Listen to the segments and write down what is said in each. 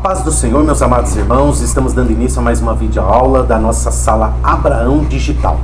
paz do Senhor, meus amados irmãos, estamos dando início a mais uma videoaula da nossa sala Abraão Digital.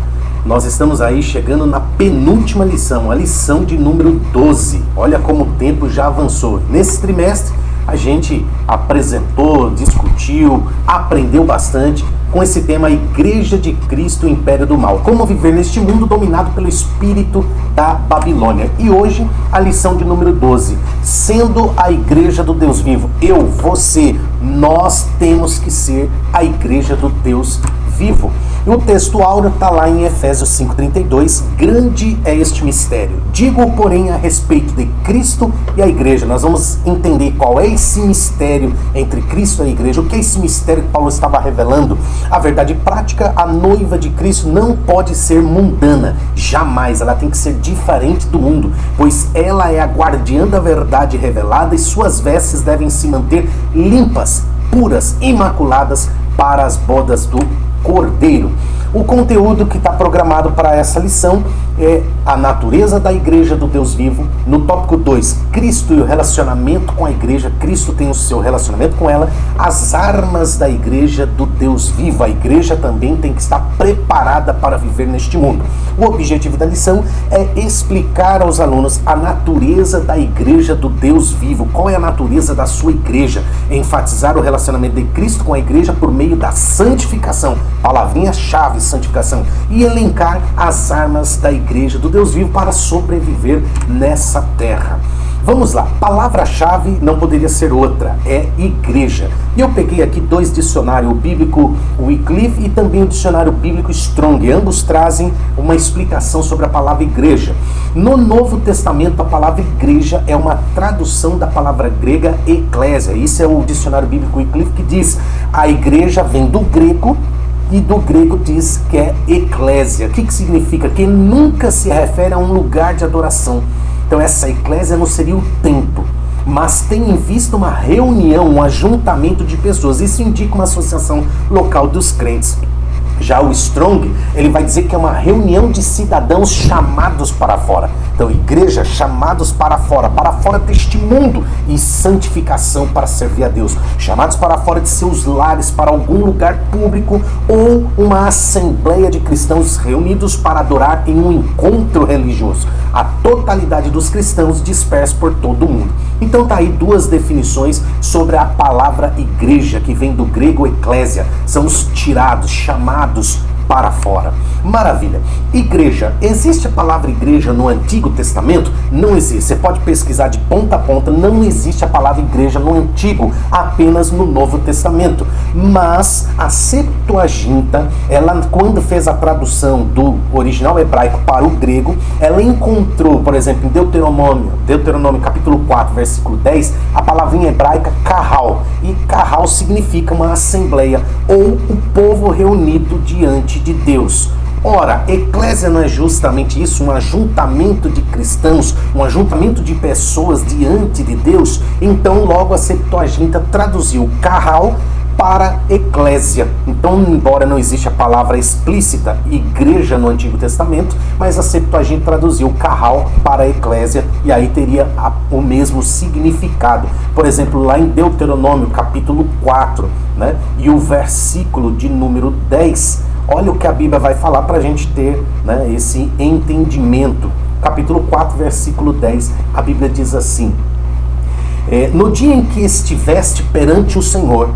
Nós estamos aí chegando na penúltima lição, a lição de número 12. Olha como o tempo já avançou. Nesse trimestre a gente apresentou, discutiu, aprendeu bastante com esse tema Igreja de Cristo, o Império do Mal. Como viver neste mundo dominado pelo espírito da Babilônia. E hoje a lição de número 12, sendo a Igreja do Deus vivo. Eu, você, nós temos que ser a Igreja do Deus vivo. E o texto áureo está lá em Efésios 5,32. Grande é este mistério. Digo, porém, a respeito de Cristo e a Igreja. Nós vamos entender qual é esse mistério entre Cristo e a Igreja. O que é esse mistério que Paulo estava revelando? A verdade prática, a noiva de Cristo não pode ser mundana. Jamais. Ela tem que ser diferente do mundo, pois ela é a guardiã da verdade revelada e suas vestes devem se manter limpas, puras, imaculadas para as bodas do Cordeiro. O conteúdo que está programado para essa lição é a natureza da Igreja do Deus vivo. No tópico 2, Cristo e o relacionamento com a Igreja. Cristo tem o seu relacionamento com ela. As armas da Igreja do Deus vivo. A Igreja também tem que estar preparada para viver neste mundo. O objetivo da lição é explicar aos alunos a natureza da Igreja do Deus vivo. Qual é a natureza da sua Igreja? Enfatizar o relacionamento de Cristo com a Igreja por meio da santificação. Palavrinha-chave, santificação. E elencar as armas da Igreja do Deus vivo para sobreviver nessa terra. Vamos lá, palavra-chave não poderia ser outra, é igreja. E eu peguei aqui dois dicionários, o bíblico Wycliffe e também o dicionário bíblico Strong. Ambos trazem uma explicação sobre a palavra igreja. No Novo Testamento, a palavra igreja é uma tradução da palavra grega eclésia. Isso é o dicionário bíblico Wycliffe que diz: a igreja vem do grego, e do grego diz que é eclésia. O que significa? Que nunca se refere a um lugar de adoração. Então essa eclésia não seria o templo, mas tem em vista uma reunião, um ajuntamento de pessoas. Isso indica uma associação local dos crentes. Já o Strong, ele vai dizer que é uma reunião de cidadãos chamados para fora. Então, igreja, chamados para fora deste mundo, e santificação para servir a Deus. Chamados para fora de seus lares, para algum lugar público ou uma assembleia de cristãos reunidos para adorar em um encontro religioso. A totalidade dos cristãos dispersos por todo o mundo. Então tá aí duas definições sobre a palavra igreja, que vem do grego eclésia. São os tirados, chamados para fora. Maravilha. Igreja. Existe a palavra igreja no Antigo Testamento? Não existe. Você pode pesquisar de ponta a ponta. Não existe a palavra igreja no Antigo, apenas no Novo Testamento. Mas a Septuaginta, ela, quando fez a tradução do original hebraico para o grego, ela encontrou, por exemplo, em Deuteronômio capítulo 4, versículo 10, a palavrinha hebraica kahal. E kahal significa uma assembleia ou o povo reunido diante de Deus. Ora, eclésia não é justamente isso, um ajuntamento de cristãos, um ajuntamento de pessoas diante de Deus? Então logo a Septuaginta traduziu kahal para eclésia. Então, embora não exista a palavra explícita igreja no Antigo Testamento, mas a Septuaginta traduziu kahal para eclésia, e aí teria o mesmo significado. Por exemplo, lá em Deuteronômio capítulo 4, né, e o versículo de número 10, olha o que a Bíblia vai falar para a gente ter, né, esse entendimento. Capítulo 4, versículo 10, a Bíblia diz assim: no dia em que estiveste perante o Senhor,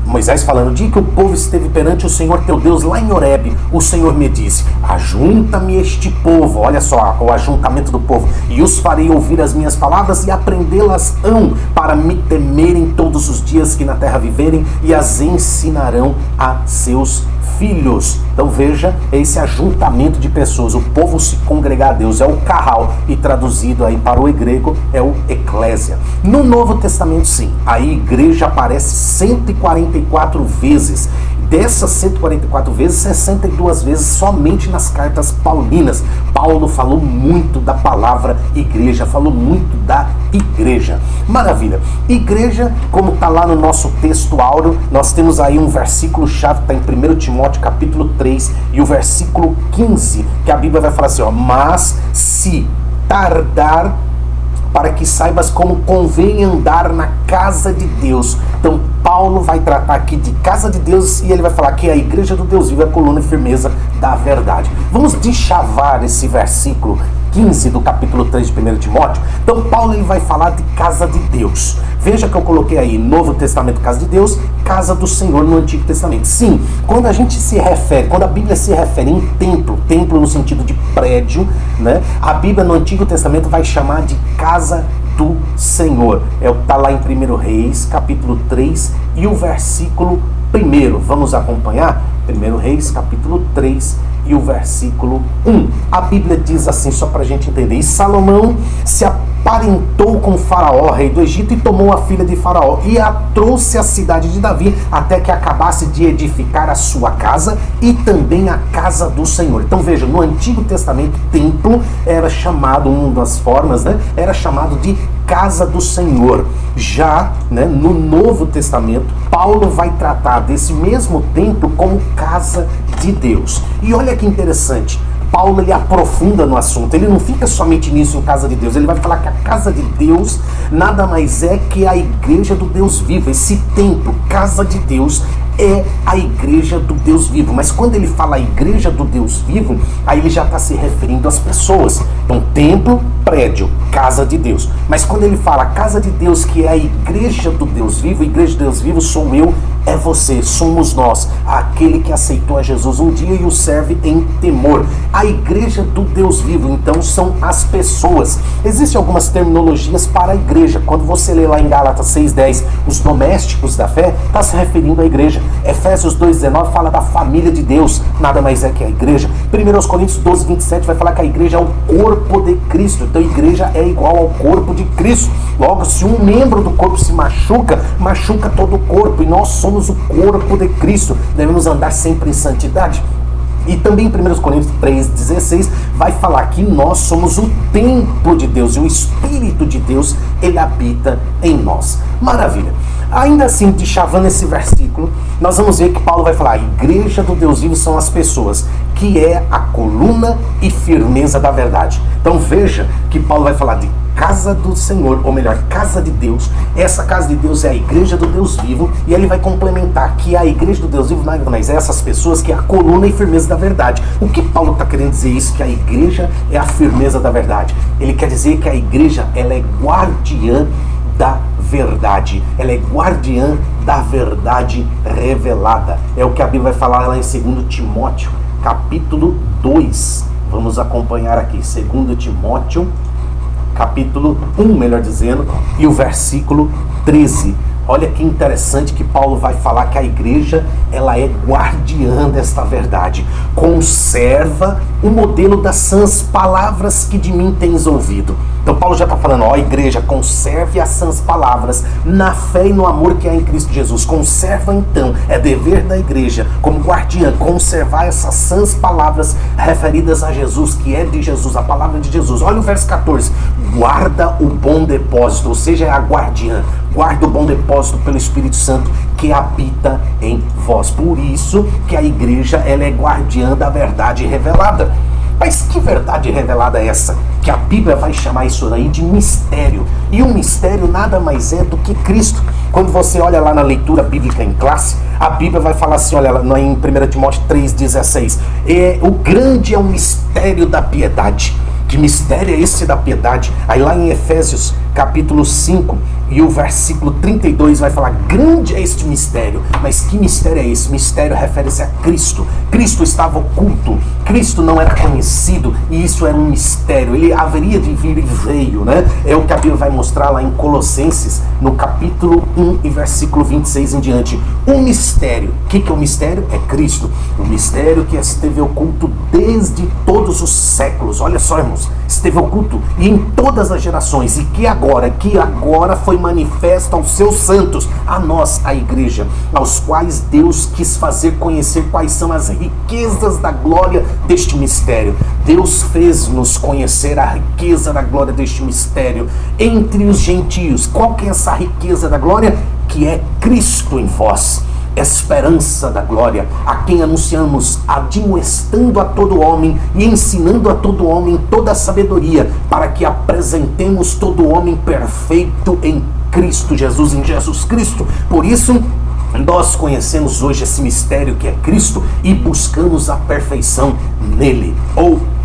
Moisés falando, no dia que o povo esteve perante o Senhor teu Deus lá em Horebe, o Senhor me disse: ajunta-me este povo, olha só o ajuntamento do povo, e os farei ouvir as minhas palavras e aprendê-las-ão, para me temerem todos os dias que na terra viverem, e as ensinarão a seus filhos. Então veja, esse ajuntamento de pessoas, o povo se congregar a Deus, é o kahal, e traduzido aí para o grego é o eclésia. No Novo Testamento, sim, a igreja aparece 144 vezes. Dessas 144 vezes, 62 vezes somente nas cartas paulinas. Paulo falou muito da palavra igreja, falou muito da igreja. Maravilha. Igreja, como está lá no nosso texto áureo, nós temos aí um versículo-chave, está em 1 Timóteo capítulo 3, e o versículo 15, que a Bíblia vai falar assim, ó: mas se tardar, para que saibas como convém andar na casa de Deus. Então, Paulo Paulo vai tratar aqui de casa de Deus e ele vai falar que a igreja do Deus vivo é a coluna e firmeza da verdade. Vamos deschavar esse versículo 15 do capítulo 3 de 1 Timóteo. Então Paulo ele vai falar de casa de Deus. Veja que eu coloquei aí Novo Testamento, casa de Deus, casa do Senhor no Antigo Testamento. Sim, quando a gente se refere, quando a Bíblia se refere em templo, templo no sentido de prédio, né? A Bíblia no Antigo Testamento vai chamar de casa do Senhor. Está lá em 1 Reis, capítulo 3 e o versículo 1. Vamos acompanhar? 1 Reis, capítulo 3 e o versículo 1. A Bíblia diz assim, só para a gente entender. E Salomão se aparentou com Faraó, rei do Egito, e tomou a filha de Faraó e a trouxe à cidade de Davi, até que acabasse de edificar a sua casa e também a casa do Senhor. Então veja, no Antigo Testamento, templo era chamado, uma das formas, né, era chamado de casa do Senhor. Já, né, no Novo Testamento, Paulo vai tratar desse mesmo templo como casa de Deus. E olha que interessante, Paulo ele aprofunda no assunto, ele não fica somente nisso em casa de Deus, ele vai falar que a casa de Deus nada mais é que a igreja do Deus vivo. Esse templo, casa de Deus, é a igreja do Deus vivo. Mas quando ele fala a igreja do Deus vivo, aí ele já está se referindo às pessoas. Então, templo, prédio, casa de Deus. Mas quando ele fala a casa de Deus, que é a igreja do Deus vivo, a igreja do Deus vivo sou eu, é você, somos nós, aquele que aceitou a Jesus um dia e o serve em temor. A igreja do Deus vivo, então, são as pessoas. Existem algumas terminologias para a igreja. Quando você lê lá em Gálatas 6:10, os domésticos da fé, está se referindo à igreja. Efésios 2:19 fala da família de Deus, nada mais é que a igreja. 1 Coríntios 12:27 vai falar que a igreja é o corpo de Cristo. Então a igreja é igual ao corpo de Cristo. Logo, se um membro do corpo se machuca, machuca todo o corpo, e nós somos o corpo de Cristo. Devemos andar sempre em santidade. E também em 1 Coríntios 3:16 vai falar que nós somos o templo de Deus e o Espírito de Deus, ele habita em nós. Maravilha. Ainda assim, deschavando esse versículo, nós vamos ver que Paulo vai falar: a igreja do Deus vivo são as pessoas, que é a coluna e firmeza da verdade. Então veja que Paulo vai falar de casa do Senhor, ou melhor, casa de Deus. Essa casa de Deus é a igreja do Deus vivo, e ele vai complementar que a igreja do Deus vivo, mas essas pessoas que é a coluna e firmeza da verdade. O que Paulo está querendo dizer isso? Que a igreja é a firmeza da verdade. Ele quer dizer que a igreja, ela é guardiã da verdade, ela é guardiã da verdade revelada. É o que a Bíblia vai falar lá em 2 Timóteo, capítulo 2. Vamos acompanhar aqui, 2 Timóteo, capítulo 1, melhor dizendo, e o versículo 13. Olha que interessante que Paulo vai falar que a igreja, ela é guardiã desta verdade. Conserva o modelo das sãs palavras que de mim tens ouvido. Então Paulo já está falando, ó igreja, conserve as sãs palavras na fé e no amor que há em Cristo Jesus. Conserva então, é dever da igreja, como guardiã, conservar essas sãs palavras referidas a Jesus, que é de Jesus, a palavra de Jesus. Olha o verso 14, guarda o bom depósito, ou seja, é a guardiã. Guarda o bom depósito pelo Espírito Santo que habita em vós. Por isso que a igreja, ela é guardiã da verdade revelada. Mas que verdade revelada é essa? Que a Bíblia vai chamar isso aí de mistério. E o mistério nada mais é do que Cristo. Quando você olha lá na leitura bíblica em classe, a Bíblia vai falar assim, olha lá em 1 Timóteo 3,16. O grande é o mistério da piedade. Que mistério é esse da piedade? Aí lá em Efésios capítulo 5 e o versículo 32 vai falar, grande é este mistério. Mas que mistério é esse? Mistério refere-se a Cristo. Cristo estava oculto, Cristo não era conhecido, e isso era um mistério. Ele haveria de vir e veio, né? É o que a Bíblia vai mostrar lá em Colossenses, no capítulo 1 e versículo 26 em diante. Um mistério. O que é o mistério? É Cristo. O mistério que esteve oculto desde todos os séculos. Olha só, irmãos, esteve oculto e em todas as gerações, e que agora foi manifesto aos seus santos, a nós, a igreja, aos quais Deus quis fazer conhecer quais são as riquezas da glória deste mistério. Deus fez-nos conhecer a riqueza da glória deste mistério entre os gentios. Qual que é essa riqueza da glória? Que é Cristo em vós, esperança da glória, a quem anunciamos, admoestando a todo homem e ensinando a todo homem toda a sabedoria, para que apresentemos todo homem perfeito em Cristo Jesus, em Jesus Cristo. Por isso, nós conhecemos hoje esse mistério que é Cristo e buscamos a perfeição nele.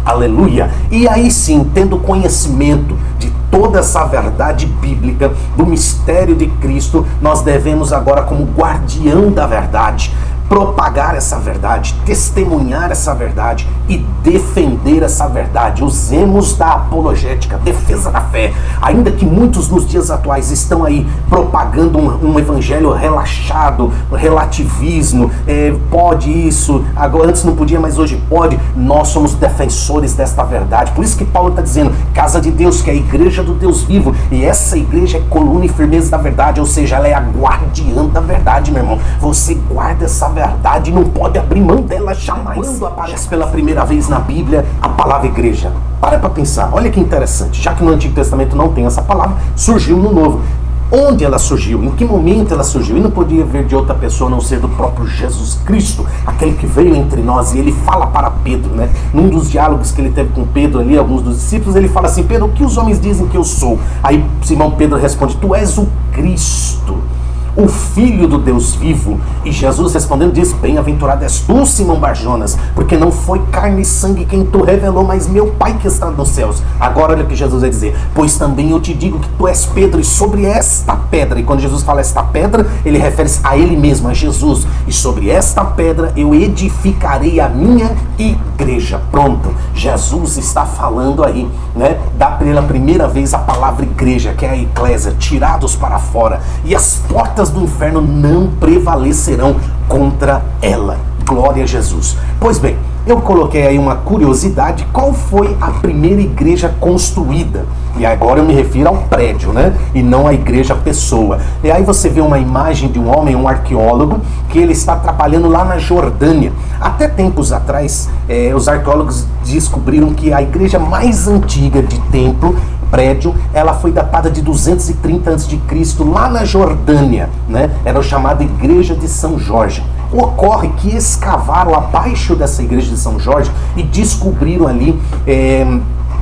Aleluia! E aí sim, tendo conhecimento de toda essa verdade bíblica, do mistério de Cristo, nós devemos agora, como guardião da verdade, propagar essa verdade, testemunhar essa verdade e defender essa verdade. Usemos da apologética, defesa da fé. Ainda que muitos nos dias atuais estão aí propagando um evangelho relaxado, relativismo, pode isso, agora antes não podia, mas hoje pode. Nós somos defensores desta verdade. Por isso que Paulo está dizendo, casa de Deus, que é a igreja do Deus vivo, e essa igreja é coluna e firmeza da verdade, ou seja, ela é a guardiã da verdade, meu irmão. Você guarda essa verdade e não pode abrir mão dela jamais. Quando aparece pela primeira vez na Bíblia a palavra igreja, para pensar, olha que interessante, já que no Antigo Testamento não tem essa palavra, surgiu no Novo. Onde ela surgiu? Em que momento ela surgiu? E não podia vir de outra pessoa a não ser do próprio Jesus Cristo, aquele que veio entre nós. E ele fala para Pedro, né? Num dos diálogos que ele teve com Pedro ali, alguns dos discípulos, ele fala assim: Pedro, o que os homens dizem que eu sou? Aí Simão Pedro responde: tu és o Cristo, o Filho do Deus vivo. E Jesus respondendo diz: bem-aventurado és tu, Simão Barjonas, porque não foi carne e sangue quem tu revelou, mas meu Pai que está nos céus. Agora olha o que Jesus vai dizer: pois também eu te digo que tu és Pedro, e sobre esta pedra, e quando Jesus fala esta pedra, ele refere-se a ele mesmo, a Jesus, e sobre esta pedra eu edificarei a minha igreja. Pronto, Jesus está falando aí, né? Dá pela primeira vez a palavra igreja, que é a eclésia, tirados para fora, e as portas do inferno não prevalecerão contra ela. Glória a Jesus. Pois bem, eu coloquei aí uma curiosidade: qual foi a primeira igreja construída? E agora eu me refiro ao prédio, né? E não à igreja pessoa. E aí você vê uma imagem de um homem, um arqueólogo, que ele está trabalhando lá na Jordânia. Até tempos atrás, os arqueólogos descobriram que a igreja mais antiga de templo, prédio, ela foi datada de 230 a.C., lá na Jordânia, né? Era o chamado Igreja de São Jorge. Ocorre que escavaram abaixo dessa igreja de São Jorge e descobriram ali,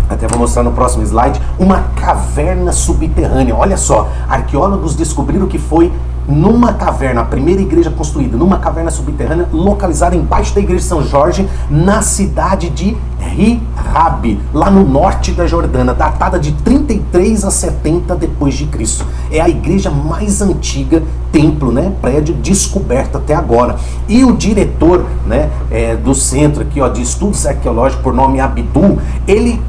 até vou mostrar no próximo slide, uma caverna subterrânea. Olha só, arqueólogos descobriram que foi numa caverna, a primeira igreja construída numa caverna subterrânea localizada embaixo da igreja de São Jorge, na cidade de Rihab, lá no norte da Jordânia, datada de 33 a 70 depois de Cristo. É a igreja mais antiga, templo, né, prédio descoberto até agora. E o diretor, né, do centro aqui, ó, de estudos arqueológicos, por nome Abdul, ele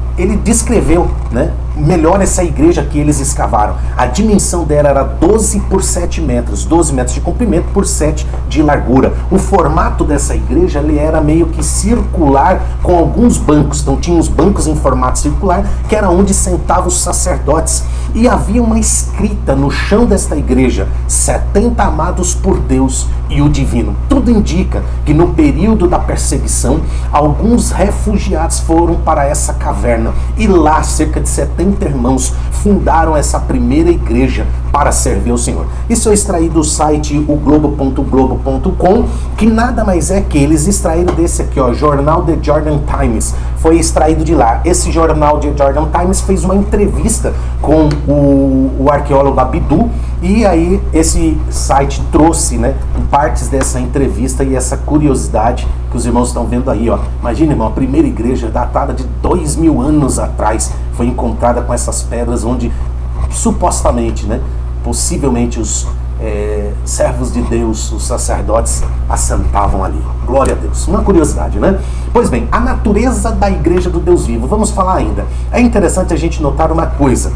descreveu, né, melhor essa igreja que eles escavaram. A dimensão dela era 12 por 7 metros, 12 metros de comprimento por 7 de largura. O formato dessa igreja, ele era meio que circular, com alguns bancos. Então tinha uns bancos em formato circular, que era onde sentavam os sacerdotes. E havia uma escrita no chão desta igreja: 70 amados por Deus e o divino. Tudo indica que no período da perseguição, alguns refugiados foram para essa caverna, e lá cerca de 70 irmãos fundaram essa primeira igreja para servir ao Senhor. Isso eu extraí do site oglobo.globo.com, que nada mais é que eles extraíram desse aqui, ó, Jornal The Jordan Times. Foi extraído de lá. Esse jornal The Jordan Times fez uma entrevista com o arqueólogo Abdul, e aí esse site trouxe, né, partes dessa entrevista e essa curiosidade que os irmãos estão vendo aí, ó. Imagina, irmão, a primeira igreja datada de 2000 anos atrás foi encontrada com essas pedras onde supostamente, né, possivelmente os servos de Deus, os sacerdotes, assentavam ali. Glória a Deus. Uma curiosidade, né? Pois bem, a natureza da igreja do Deus vivo. Vamos falar ainda. É interessante a gente notar uma coisa.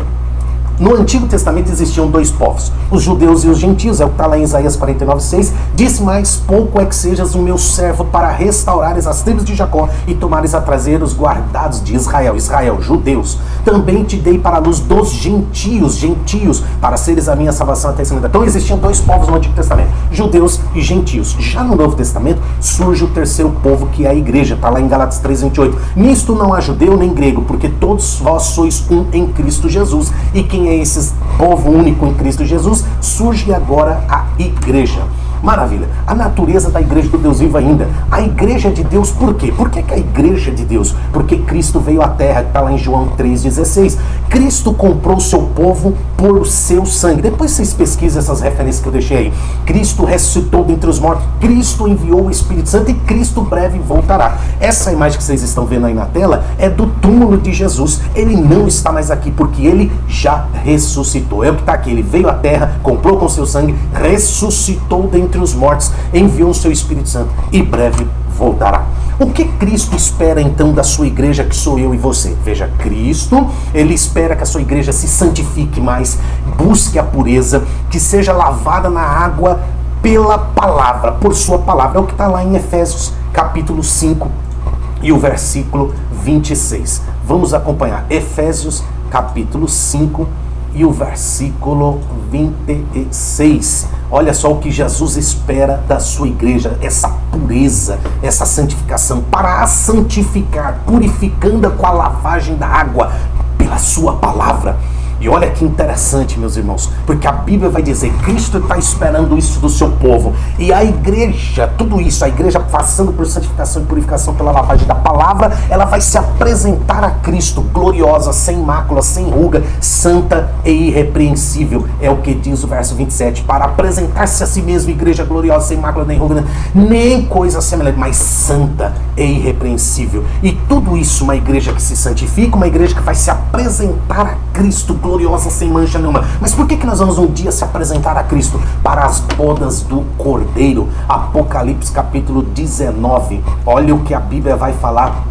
No Antigo Testamento existiam dois povos, os judeus e os gentios, é o que está lá em Isaías 49:6, disse: mais pouco é que sejas o meu servo para restaurares as tribos de Jacó e tomares a trazer os guardados de Israel. Israel, judeus. Também te dei para a luz dos gentios, para seres a minha salvação até esse momento. Então existiam dois povos no Antigo Testamento, judeus e gentios. Já no Novo Testamento surge o terceiro povo, que é a igreja, está lá em Gálatas 3:28. Nisto não há judeu nem grego, porque todos vós sois um em Cristo Jesus. E quem é esse povo único em Cristo Jesus? Surge agora a igreja. Maravilha. A natureza da igreja do Deus vivo ainda. A igreja de Deus, por quê? Por que a igreja de Deus? Porque Cristo veio à terra, que está lá em João 3,16. Cristo comprou o seu povo por seu sangue. Depois vocês pesquisem essas referências que eu deixei aí. Cristo ressuscitou dentre os mortos, Cristo enviou o Espírito Santo e Cristo breve voltará. Essa imagem que vocês estão vendo aí na tela é do túmulo de Jesus. Ele não está mais aqui porque ele já ressuscitou. É o que está aqui. Ele veio à terra, comprou com seu sangue, ressuscitou dentre os mortos, enviou o seu Espírito Santo e breve voltará. O que Cristo espera então da sua igreja, que sou eu e você? Veja, Cristo, ele espera que a sua igreja se santifique mais, busque a pureza, que seja lavada na água pela palavra, por sua palavra. É o que está lá em Efésios capítulo 5 e o versículo 26. Vamos acompanhar Efésios capítulo 5 e o versículo 26. Olha só o que Jesus espera da sua igreja, essa pureza, essa santificação, para a santificar, purificando-a com a lavagem da água pela sua palavra. E olha que interessante, meus irmãos, porque a Bíblia vai dizer, Cristo está esperando isso do seu povo. E a igreja, tudo isso, a igreja passando por santificação e purificação pela lavagem da palavra, ela vai se apresentar a Cristo, gloriosa, sem mácula, sem ruga, santa e irrepreensível. É o que diz o verso 27, para apresentar-se a si mesmo, igreja gloriosa, sem mácula, nem ruga, nem coisa semelhante, mas santa e irrepreensível. E tudo isso, uma igreja que se santifica, uma igreja que vai se apresentar a Cristo, gloriosa, sem mancha nenhuma. Mas por que nós vamos um dia se apresentar a Cristo? Para as bodas do Cordeiro. Apocalipse capítulo 19. Olha o que a Bíblia vai falar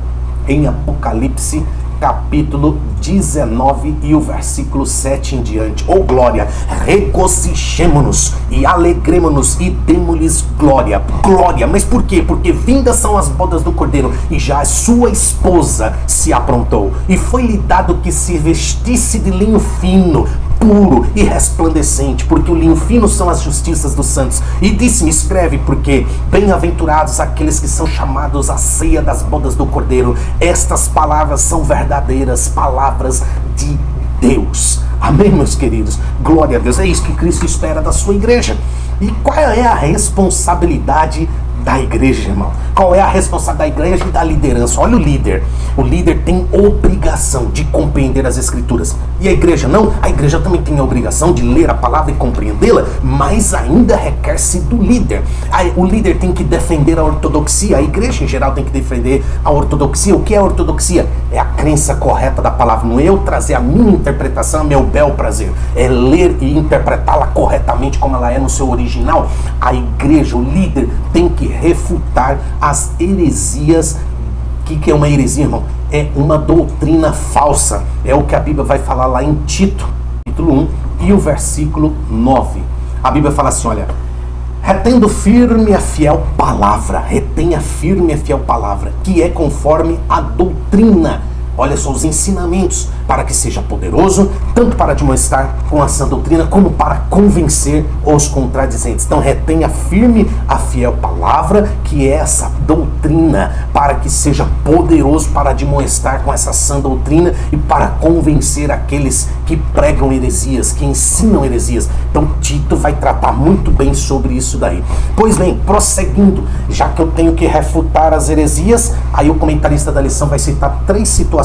em Apocalipse capítulo 19 e o versículo 7 em diante. Oh glória, regozijemo-nos e alegremo-nos e demo-lhes glória. Glória, mas por quê? Porque vindas são as bodas do Cordeiro e já a sua esposa se aprontou. E foi-lhe dado que se vestisse de linho fino, puro e resplandecente, porque o linho fino são as justiças dos santos. E disse-me, escreve, porque bem-aventurados aqueles que são chamados à ceia das bodas do Cordeiro. Estas palavras são verdadeiras palavras de Deus. Amém, meus queridos? Glória a Deus. É isso que Cristo espera da sua igreja. E qual é a responsabilidade da igreja, irmão? Qual é a responsabilidade da igreja e da liderança? Olha o líder. O líder tem obrigação de compreender as escrituras. E a igreja não? A igreja também tem a obrigação de ler a palavra e compreendê-la, mas ainda requer-se do líder. O líder tem que defender a ortodoxia. A igreja em geral tem que defender a ortodoxia. O que é a ortodoxia? É a crença correta da palavra. Não é eu trazer a minha interpretação, meu bel prazer. É ler e interpretá-la corretamente como ela é no seu original. A igreja, o líder, tem que refutar as heresias. O que é uma heresia, irmão? É uma doutrina falsa. É o que a Bíblia vai falar lá em Tito, capítulo 1 e o versículo 9. A Bíblia fala assim, olha, retendo firme a fiel palavra, retenha firme a fiel palavra, que é conforme a doutrina. Olha só os ensinamentos, para que seja poderoso, tanto para demonstrar com a sã doutrina, como para convencer os contradizentes. Então retenha firme a fiel palavra, que é essa doutrina, para que seja poderoso para demonstrar com essa sã doutrina e para convencer aqueles que pregam heresias, que ensinam heresias. Então Tito vai tratar muito bem sobre isso daí. Pois bem, prosseguindo, já que eu tenho que refutar as heresias, aí o comentarista da lição vai citar 3 situações.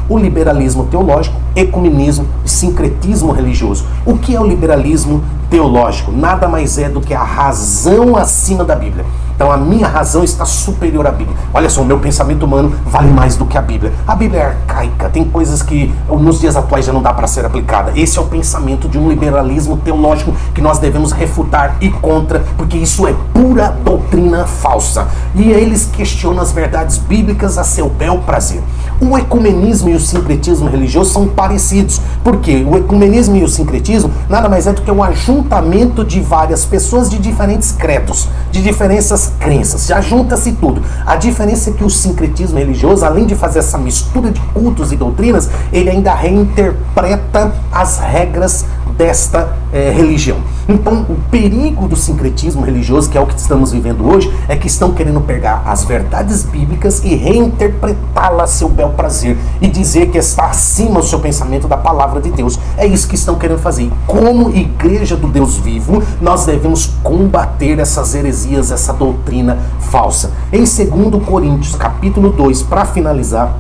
O liberalismo teológico, ecumenismo e sincretismo religioso. O que é o liberalismo teológico? Nada mais é do que a razão acima da Bíblia. Então a minha razão está superior à Bíblia. Olha só, o meu pensamento humano vale mais do que a Bíblia. A Bíblia é arcaica, tem coisas que nos dias atuais já não dá para ser aplicada. Esse é o pensamento de um liberalismo teológico que nós devemos refutar e contra, porque isso é pura doutrina falsa. E eles questionam as verdades bíblicas a seu bel prazer. O ecumenismo e o sincretismo religioso são parecidos, porque o ecumenismo e o sincretismo nada mais é do que um ajuntamento de várias pessoas de diferentes credos, de diferentes crenças, já junta-se tudo. A diferença é que o sincretismo religioso, além de fazer essa mistura de cultos e doutrinas, ele ainda reinterpreta as regras desta religião. Então, o perigo do sincretismo religioso, que é o que estamos vivendo hoje, é que estão querendo pegar as verdades bíblicas e reinterpretá-las a seu bel prazer e dizer que está acima o seu pensamento da palavra de Deus. É isso que estão querendo fazer. E como igreja do Deus vivo, nós devemos combater essas heresias, essa doutrina falsa. Em 2 Coríntios, capítulo 2, para finalizar,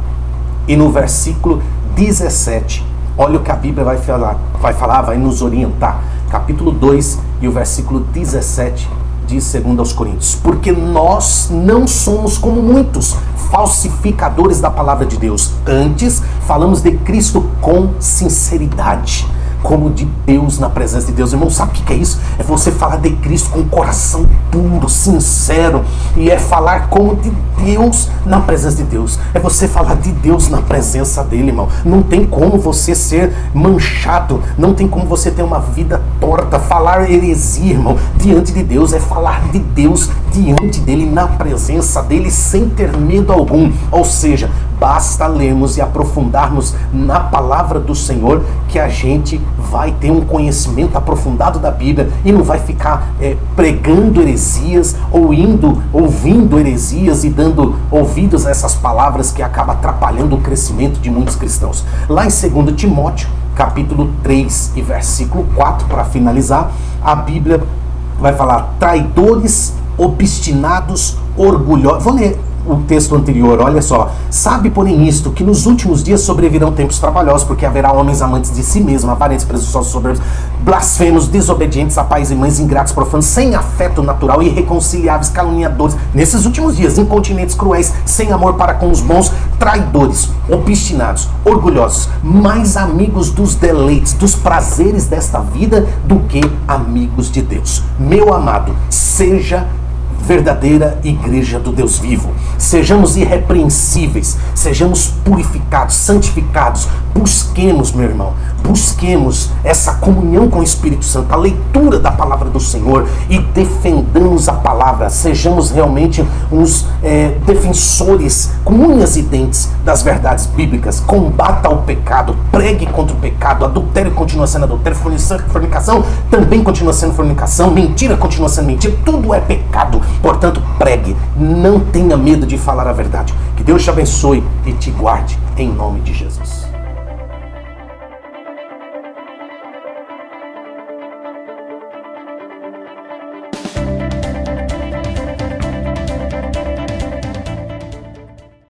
e no versículo 17, olha o que a Bíblia vai nos orientar. Capítulo 2 e o versículo 17 diz 2 Coríntios: porque nós não somos como muitos falsificadores da palavra de Deus, antes falamos de Cristo com sinceridade, como de Deus na presença de Deus. Irmão, sabe o que é isso? É você falar de Cristo com o coração puro, sincero, e é falar como de Deus na presença de Deus. É você falar de Deus na presença dele, irmão. Não tem como você ser manchado, não tem como você ter uma vida torta, falar heresia, irmão, diante de Deus. É falar de Deus diante dele, na presença dele, sem ter medo algum. Ou seja, basta lermos e aprofundarmos na palavra do Senhor que a gente vai ter um conhecimento aprofundado da Bíblia e não vai ficar pregando heresias ou ouvindo heresias e dando ouvidos a essas palavras que acaba atrapalhando o crescimento de muitos cristãos. Lá em 2 Timóteo, capítulo 3 e versículo 4, para finalizar, a Bíblia vai falar: traidores, obstinados, orgulhosos. Vou ler o texto anterior, olha só. Sabe, porém, isto, que nos últimos dias sobrevirão tempos trabalhosos, porque haverá homens amantes de si mesmos, avarentos, presunçosos, soberbos, blasfemos, desobedientes a pais e mães, ingratos, profanos, sem afeto natural, irreconciliáveis, caluniadores. Nesses últimos dias, incontinentes, cruéis, sem amor para com os bons, traidores, obstinados, orgulhosos, mais amigos dos deleites, dos prazeres desta vida, do que amigos de Deus. Meu amado, seja verdadeira igreja do Deus vivo. Sejamos irrepreensíveis, sejamos purificados, santificados. Busquemos, meu irmão, busquemos essa comunhão com o Espírito Santo, a leitura da palavra do Senhor, e defendamos a palavra. Sejamos realmente uns defensores com unhas e dentes das verdades bíblicas. Combata o pecado, pregue contra o pecado. Adultério continua sendo adultério, fornicação também continua sendo fornicação, mentira continua sendo mentira, tudo é pecado. Portanto, pregue, não tenha medo de falar a verdade. Que Deus te abençoe e te guarde, em nome de Jesus.